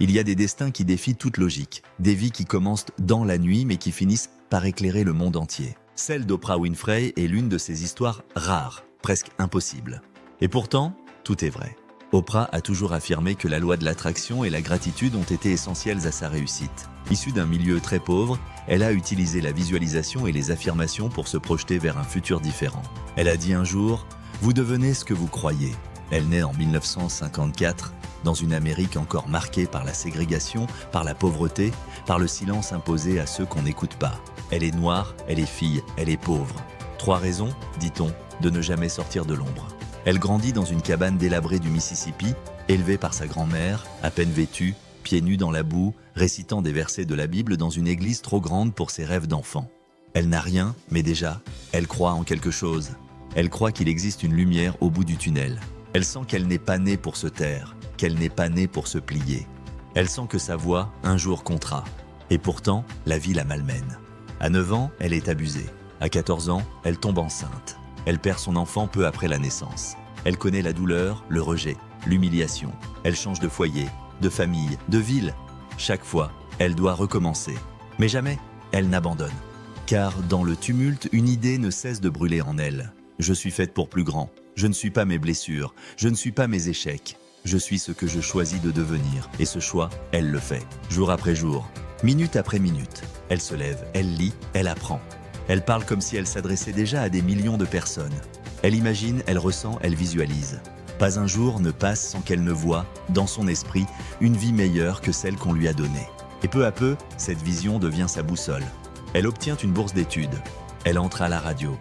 Il y a des destins qui défient toute logique, des vies qui commencent dans la nuit mais qui finissent par éclairer le monde entier. Celle d'Oprah Winfrey est l'une de ces histoires rares, presque impossibles. Et pourtant, tout est vrai. Oprah a toujours affirmé que la loi de l'attraction et la gratitude ont été essentielles à sa réussite. Issue d'un milieu très pauvre, elle a utilisé la visualisation et les affirmations pour se projeter vers un futur différent. Elle a dit un jour « Vous devenez ce que vous croyez ». Elle naît en 1954, dans une Amérique encore marquée par la ségrégation, par la pauvreté, par le silence imposé à ceux qu'on n'écoute pas. Elle est noire, elle est fille, elle est pauvre. 3 raisons, dit-on, de ne jamais sortir de l'ombre. Elle grandit dans une cabane délabrée du Mississippi, élevée par sa grand-mère, à peine vêtue, pieds nus dans la boue, récitant des versets de la Bible dans une église trop grande pour ses rêves d'enfant. Elle n'a rien, mais déjà, elle croit en quelque chose. Elle croit qu'il existe une lumière au bout du tunnel. Elle sent qu'elle n'est pas née pour se taire, qu'elle n'est pas née pour se plier. Elle sent que sa voix, un jour, comptera. Et pourtant, la vie la malmène. À 9 ans, elle est abusée. À 14 ans, elle tombe enceinte. Elle perd son enfant peu après la naissance. Elle connaît la douleur, le rejet, l'humiliation. Elle change de foyer, de famille, de ville. Chaque fois, elle doit recommencer. Mais jamais, elle n'abandonne. Car dans le tumulte, une idée ne cesse de brûler en elle. Je suis faite pour plus grand. Je ne suis pas mes blessures. Je ne suis pas mes échecs. Je suis ce que je choisis de devenir. Et ce choix, elle le fait. Jour après jour, minute après minute. Elle se lève, elle lit, elle apprend. Elle parle comme si elle s'adressait déjà à des millions de personnes. Elle imagine, elle ressent, elle visualise. Pas un jour ne passe sans qu'elle ne voie, dans son esprit, une vie meilleure que celle qu'on lui a donnée. Et peu à peu, cette vision devient sa boussole. Elle obtient une bourse d'études. Elle entre à la radio,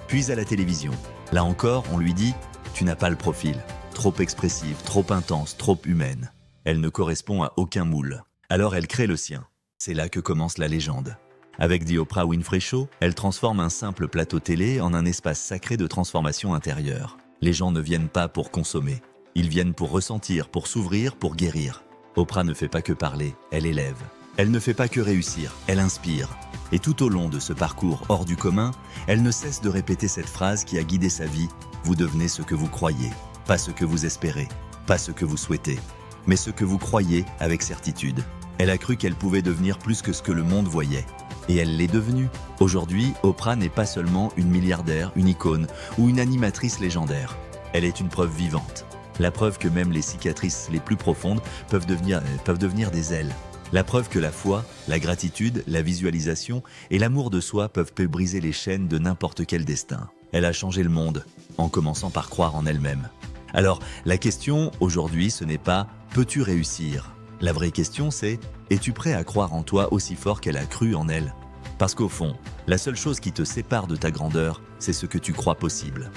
puis à la télévision. Là encore, on lui dit « Tu n'as pas le profil. Trop expressive, trop intense, trop humaine. » Elle ne correspond à aucun moule. Alors elle crée le sien. C'est là que commence la légende. Avec The Oprah Winfrey Show, elle transforme un simple plateau télé en un espace sacré de transformation intérieure. Les gens ne viennent pas pour consommer. Ils viennent pour ressentir, pour s'ouvrir, pour guérir. Oprah ne fait pas que parler, elle élève. Elle ne fait pas que réussir, elle inspire. Et tout au long de ce parcours hors du commun, elle ne cesse de répéter cette phrase qui a guidé sa vie. Vous devenez ce que vous croyez, pas ce que vous espérez, pas ce que vous souhaitez, mais ce que vous croyez avec certitude. Elle a cru qu'elle pouvait devenir plus que ce que le monde voyait. Et elle l'est devenue. Aujourd'hui, Oprah n'est pas seulement une milliardaire, une icône ou une animatrice légendaire. Elle est une preuve vivante. La preuve que même les cicatrices les plus profondes peuvent devenir des ailes. La preuve que la foi, la gratitude, la visualisation et l'amour de soi peuvent briser les chaînes de n'importe quel destin. Elle a changé le monde, en commençant par croire en elle-même. Alors, la question aujourd'hui, ce n'est pas « peux-tu réussir ?» La vraie question, c'est « es-tu prêt à croire en toi aussi fort qu'elle a cru en elle ?» Parce qu'au fond, la seule chose qui te sépare de ta grandeur, c'est ce que tu crois possible.